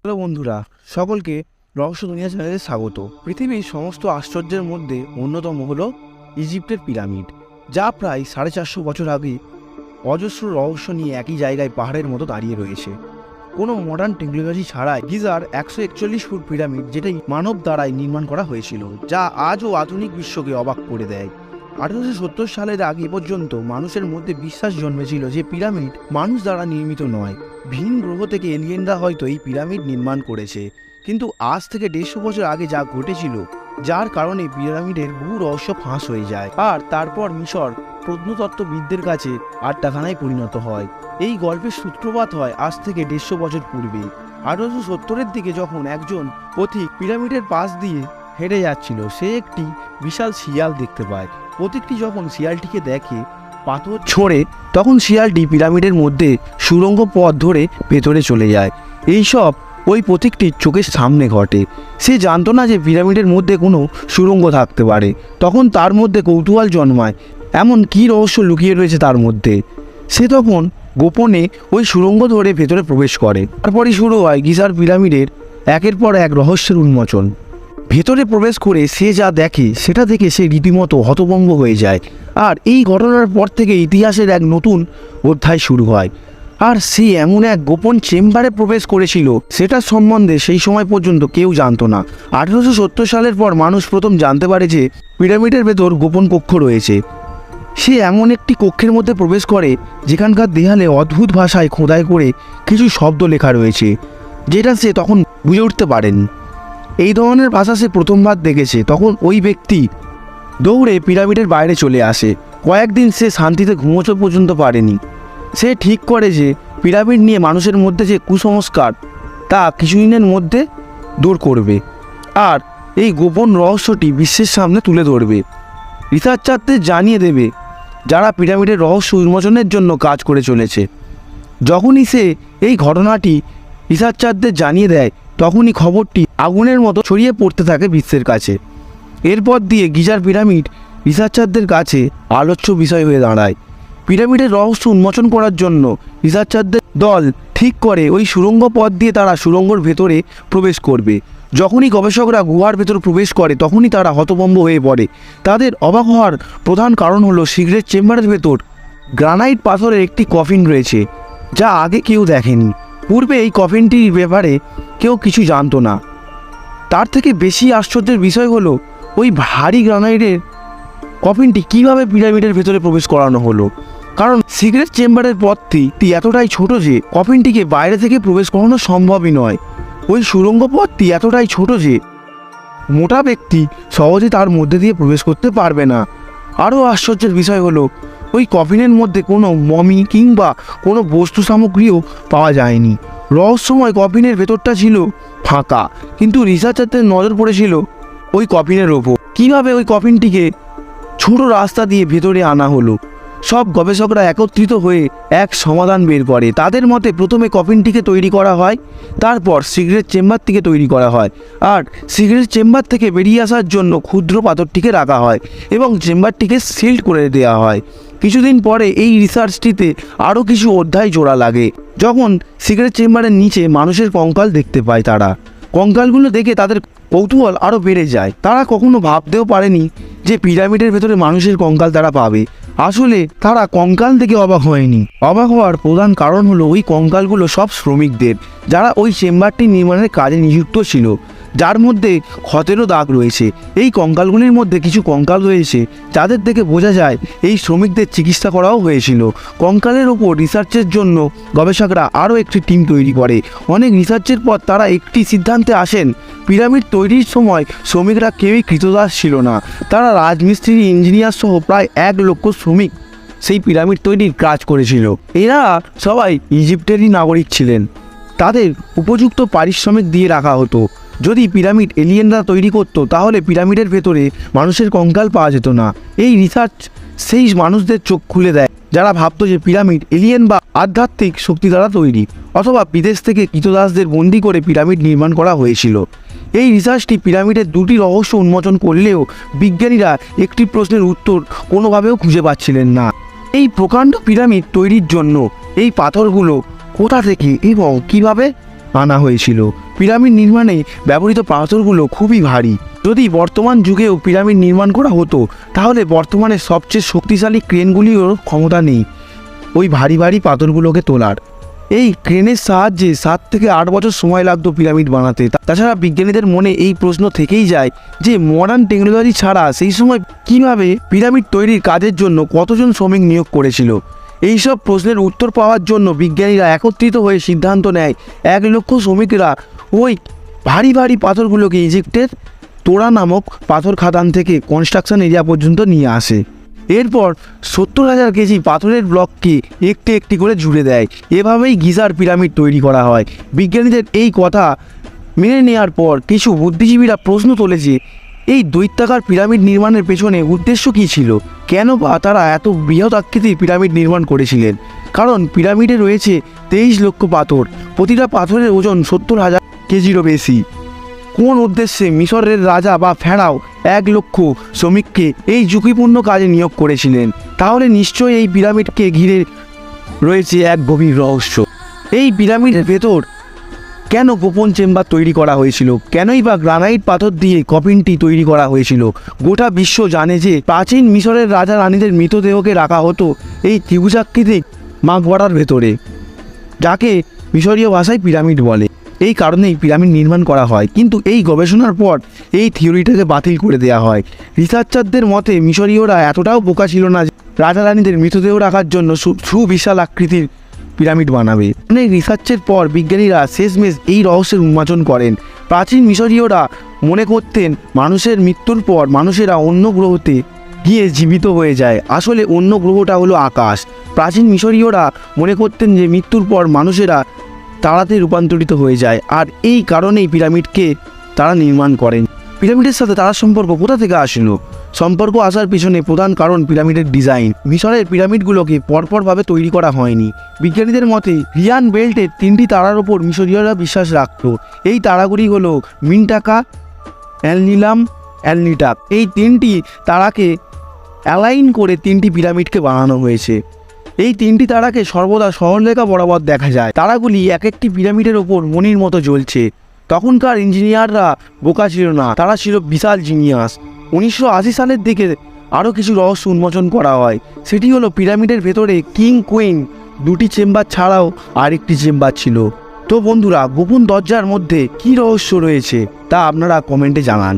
Hello বন্ধুরা, সকলকে রহস্য দুনিয়া চ্যানেলে স্বাগত। পৃথিবীর সমস্ত আশ্চর্যের মধ্যে অন্যতম হলো ইজিপ্টের পিরামিড, যা প্রায় 450 বছর আগে অজস্র রহস্য নিয়ে একই জায়গায় পাহাড়ের মতো দাঁড়িয়ে রয়েছে। কোনো মডার্ন টেকনোলজি ছাড়াই গিজার 141 ফুট পিরামিড, যেটাই মানব দ্বারাই নির্মাণ করা হয়েছিল, যা আজও আধুনিক বিশ্বকে অবাক করে দেয়। 1870 সালের আগে পর্যন্ত মানুষের মধ্যে বিশ্বাস জন্মেছিল যে পিরামিড মানুষ দ্বারা নির্মিত নয়, ভিন গ্রহ থেকে এলিয়েনরা হয়তো এই পিরামিড নির্মাণ করেছে। কিন্তু আজ থেকে 150 বছর আগে যা ঘটেছিল, যার কারণে পিরামিডের বহু রহস্য ফাঁস হয়ে যায়, আর তারপর মিশর প্রত্নতত্ত্ববিদদের কাছে আড্ডাখানায় পরিণত হয়। এই গল্পের সূত্রপাত হয় আজ থেকে 150 বছর পূর্বে। 1870-এর দিকে যখন একজন পথিক পিরামিডের পাশ দিয়ে হেঁটে যাচ্ছিল, সে একটি বিশাল শিয়াল দেখতে পায়। পথিকটি যখন শিয়ালটিকে দেখে পাথর ছোঁড়ে, তখন শিয়ালটি পিরামিডের মধ্যে সুড়ঙ্গ পথ ধরে ভেতরে চলে যায়। এইসব ওই পথিকটির চোখের সামনে ঘটে। সে জানতো না যে পিরামিডের মধ্যে কোনো সুড়ঙ্গ থাকতে পারে। তখন তার মধ্যে কৌতূহল জন্মায়, এমন কী রহস্য লুকিয়ে রয়েছে তার মধ্যে। সে তখন গোপনে ওই সুড়ঙ্গ ধরে ভেতরে প্রবেশ করে। তারপরই শুরু হয় গিজার পিরামিডের একের পর এক রহস্যের উন্মোচন। ভেতরে প্রবেশ করে সে যা দেখে সেটা দেখে সে রীতিমতো হতভম্ব হয়ে যায়। আর এই ঘটনার পর থেকে ইতিহাসের এক নতুন অধ্যায় শুরু হয়। আর সে এমন এক গোপন চেম্বারে প্রবেশ করেছিল, সেটার সম্বন্ধে সেই সময় পর্যন্ত কেউ জানতো না। 1870 সালের পর মানুষ প্রথম জানতে পারে যে পিরামিডের ভেতর গোপন কক্ষ রয়েছে। সে এমন একটি কক্ষের মধ্যে প্রবেশ করে যেখানকার দেয়ালে অদ্ভুত ভাষায় খোদাই করে কিছু শব্দ লেখা রয়েছে, যেটা সে তখন বুঝে উঠতে পারেনি। এই ধরনের ভাষা সে প্রথমবার দেখেছে। তখন ওই ব্যক্তি দৌড়ে পিরামিডের বাইরে চলে আসে। কয়েকদিন সে শান্তিতে ঘুমোতে পর্যন্ত পারেনি। সে ঠিক করে যে পিরামিড নিয়ে মানুষের মধ্যে যে কুসংস্কার, তা কিছুদিনের মধ্যে দূর করবে, আর এই গোপন রহস্যটি বিশ্বের সামনে তুলে ধরবে। রিসার্চারদের জানিয়ে দেবে যারা পিরামিডের রহস্য উন্মোচনের জন্য কাজ করে চলেছে। যখনই সে এই ঘটনাটি রিসার্চারদের জানিয়ে দেয়, তখনই খবরটি আগুনের মতো ছড়িয়ে পড়তে থাকে বিশ্বের কাছে। এরপর দিয়ে গিজার পিরামিড রিসার্চারদের কাছে আলোচ্য বিষয় হয়ে দাঁড়ায়। পিরামিডের রহস্য উন্মোচন করার জন্য রিসার্চারদের দল ঠিক করে ওই সুড়ঙ্গ পথ দিয়ে তারা সুড়ঙ্গর ভেতরে প্রবেশ করবে। যখনই গবেষকরা গুহার ভেতর প্রবেশ করে, তখনই তারা হতভম্ব হয়ে পড়ে। তাদের অবাক হওয়ার প্রধান কারণ হলো সিক্রেট চেম্বারের ভেতর গ্রানাইট পাথরের একটি কফিন রয়েছে, যা আগে কেউ দেখেনি। পূর্বে এই কফিনটির ব্যাপারে কেউ কিছু জানতো না। তার থেকে বেশি আশ্চর্যের বিষয় হলো ওই ভারী গ্রানাইটের কফিনটি কীভাবে পিরামিডের ভেতরে প্রবেশ করানো হলো। কারণ সিক্রেট চেম্বারের পথটি এতটাই ছোট যে কফিনটিকে বাইরে থেকে প্রবেশ করানো সম্ভবই নয়। ওই সুড়ঙ্গ পথটি এতটাই ছোট যে মোটা ব্যক্তি সহজে তার মধ্যে দিয়ে প্রবেশ করতে পারবে না। আরও আশ্চর্যের বিষয় হলো ওই কফিনের মধ্যে কোনো মমি কিংবা কোনো বস্তু সামগ্রীও পাওয়া যায়নি। রহস্যময় কফিনের ভেতরটা ছিল ফাঁকা, কিন্তু রিসার্চারদের নজর পড়েছিল ওই কফিনের ওপর। কীভাবে ওই কফিনটিকে ছোট রাস্তা দিয়ে ভেতরে আনা হলো। সব গবেষকরা একত্রিত হয়ে এক সমাধান বের করে। তাদের মতে প্রথমে কফিনটিকে তৈরি করা হয়, তারপর সিক্রেট চেম্বারটিকে তৈরি করা হয়, আর সিক্রেট চেম্বার থেকে বেরিয়ে আসার জন্য ক্ষুদ্র পাথরটিকে রাখা হয় এবং চেম্বারটিকে সিল্ড করে দেওয়া হয়। কিছুদিন পরে এই রিসার্চটিতে আরও কিছু অধ্যায় জোড়া লাগে। যখন সিক্রেট চেম্বারের নিচে মানুষের কঙ্কাল দেখতে পায়, তারা কঙ্কালগুলো দেখে তাদের কৌতূহল আরও বেড়ে যায়। তারা কখনো ভাবতেও পারেনি যে পিরামিডের ভেতরে মানুষের কঙ্কাল তারা পাবে। আসলে তারা কঙ্কাল দেখে অবাক হয়নি। অবাক হওয়ার প্রধান কারণ হলো ওই কঙ্কালগুলো সব শ্রমিকদের, যারা ওই চেম্বারটি নির্মাণের কাজে নিযুক্ত ছিল, যার মধ্যে ক্ষতেরও দাগ রয়েছে। এই কঙ্কালগুলির মধ্যে কিছু কঙ্কাল রয়েছে যাদের দেখে বোঝা যায় এই শ্রমিকদের চিকিৎসা করাও হয়েছিল। কঙ্কালের ওপর রিসার্চের জন্য গবেষকরা আরও একটি টিম তৈরি করে। অনেক রিসার্চের পর তারা একটি সিদ্ধান্তে আসেন, পিরামিড তৈরির সময় শ্রমিকরা কেউই কৃতদাস ছিল না। তারা রাজমিস্ত্রি, ইঞ্জিনিয়ার সহ প্রায় 1 লক্ষ শ্রমিক সেই পিরামিড তৈরির কাজ করেছিল। এরা সবাই ইজিপ্টেরই নাগরিক ছিলেন। তাদের উপযুক্ত পারিশ্রমিক দিয়ে রাখা হতো। যদি পিরামিড এলিয়েনরা তৈরি করতো, তাহলে পিরামিডের ভেতরে মানুষের কঙ্কাল পাওয়া যেত না। এই রিসার্চ সেই মানুষদের চোখ খুলে দেয় যারা ভাবতো যে পিরামিড এলিয়েন বা আধ্যাত্মিক শক্তি দ্বারা তৈরি, অথবা বিদেশ থেকে কৃতদাসদের বন্দি করে পিরামিড নির্মাণ করা হয়েছিল। এই রিসার্চটি পিরামিডের 2টি রহস্য উন্মোচন করলেও বিজ্ঞানীরা একটি প্রশ্নের উত্তর কোনোভাবেও খুঁজে পাচ্ছিলেন না। এই প্রকাণ্ড পিরামিড তৈরির জন্য এই পাথরগুলো কোথা থেকে এবং কিভাবে আনা হয়েছিল। পিরামিড নির্মাণে ব্যবহৃত পাথরগুলো খুবই ভারী। যদি বর্তমান যুগেও পিরামিড নির্মাণ করা হতো তাহলে বর্তমানে সবচেয়ে শক্তিশালী ক্রেনগুলিও ক্ষমতা নেই ওই ভারী ভারী পাথরগুলোকে তোলার। এই ক্রেনের সাহায্যে 7 থেকে 8 বছর সময় লাগতো পিরামিড বানাতে। তাছাড়া বিজ্ঞানীদের মনে এই প্রশ্ন থেকেই যায় যে মডার্ন টেকনোলজি ছাড়া সেই সময় কিভাবে পিরামিড তৈরির কাজের জন্য কতজন শ্রমিক নিয়োগ করেছিল। এইসব প্রশ্নের উত্তর পাওয়ার জন্য বিজ্ঞানীরা একত্রিত হয়ে সিদ্ধান্ত নেয় 1 লক্ষ শ্রমিকরা ওই ভারী ভারী পাথরগুলোকে ইজিপ্টের তোরা নামক পাথর খাদান থেকে কনস্ট্রাকশন এরিয়া পর্যন্ত নিয়ে আসে। এরপর 70,000 কেজি পাথরের ব্লককে একটি একটি করে জুড়ে দেয়। এভাবেই গিজার পিরামিড তৈরি করা হয়। বিজ্ঞানীদের এই কথা মেনে নেওয়ার পর কিছু বুদ্ধিজীবীরা প্রশ্ন তোলেছে এই দৈত্যাকার পিরামিড নির্মাণের পেছনে উদ্দেশ্য কী ছিল, কেন বা তারা এত বৃহৎ আকৃতির পিরামিড নির্মাণ করেছিলেন। কারণ পিরামিডে রয়েছে 23 লক্ষ পাথর, প্রতিটা পাথরের ওজন 70,000 কেজিরও বেশি। কোন উদ্দেশ্যে মিশরের রাজা বা ফেরাও 1 লক্ষ শ্রমিককে এই ঝুঁকিপূর্ণ কাজে নিয়োগ করেছিলেন? তাহলে নিশ্চয়ই এই পিরামিডকে ঘিরে রয়েছে এক গভীর রহস্য। এই পিরামিডের ভেতর কেন গোপন চেম্বার তৈরি করা হয়েছিল, কেনই বা গ্রানাইট পাথর দিয়ে কফিনটি তৈরি করা হয়েছিল? গোটা বিশ্ব জানে যে প্রাচীন মিশরের রাজা রানীদের মৃতদেহকে রাখা হতো এই ত্রিভুজাকৃতিক মাকবারার ভেতরে, যাকে মিশরীয় ভাষায় পিরামিড বলে। এই কারণেই পিরামিড নির্মাণ করা হয়। কিন্তু এই গবেষণার পর এই থিওরিটাকে বাতিল করে দেওয়া হয়। রিসার্চারদের মতে মিশরীয়রা এতটাও বোকা ছিল না যে রাজা রানীদের মৃতদেহ রাখার জন্য সুবিশাল আকৃতির পিরামিড বানাবে। অনেক রিসার্চের পর বিজ্ঞানীরা শেষমেশ এই রহস্যের উন্মোচন করেন। প্রাচীন মিশরীয়রা মনে করতেন মানুষের মৃত্যুর পর মানুষেরা অন্য গ্রহতে গিয়ে জীবিত হয়ে যায়। আসলে অন্য গ্রহটা হলো আকাশ। প্রাচীন মিশরীয়রা মনে করতেন যে মৃত্যুর পর মানুষেরা তারাতে রূপান্তরিত হয়ে যায়, আর এই কারণেই পিরামিডকে তারা নির্মাণ করেন। পিরামিডের সাথে তারার সম্পর্ক কোথা থেকে আসলো? সম্পর্ক আসার পিছনে প্রধান কারণ পিরামিডের ডিজাইন। মিশরের পিরামিডগুলোকে পরপরভাবে তৈরি করা হয়নি। বিজ্ঞানীদের মতে রিয়ান বেল্টের 3টি তারার ওপর মিশরীয়রা বিশ্বাস রাখত। এই তারাগুলি হলো মিনটাকা, অ্যালনিলাম, অ্যালনিটাক। এই 3টি তারাকে অ্যালাইন করে 3টি পিরামিডকে বানানো হয়েছে। এই 3টি তারাকে সর্বদা সরলরেখা বরাবর দেখা যায়। তারাগুলি এক একটি পিরামিডের ওপর মণির মতো জ্বলছে। তখনকার ইঞ্জিনিয়াররা বোকা ছিল না, তারা ছিল বিশাল জিনিয়াস। 1980 সালের দিকে আরও কিছু রহস্য উন্মোচন করা হয়। সেটি হলো পিরামিডের ভেতরে কিং কুইন 2টি চেম্বার ছাড়াও আরেকটি চেম্বার ছিল। তো বন্ধুরা, গোপন দরজার মধ্যে কী রহস্য রয়েছে তা আপনারা কমেন্টে জানান।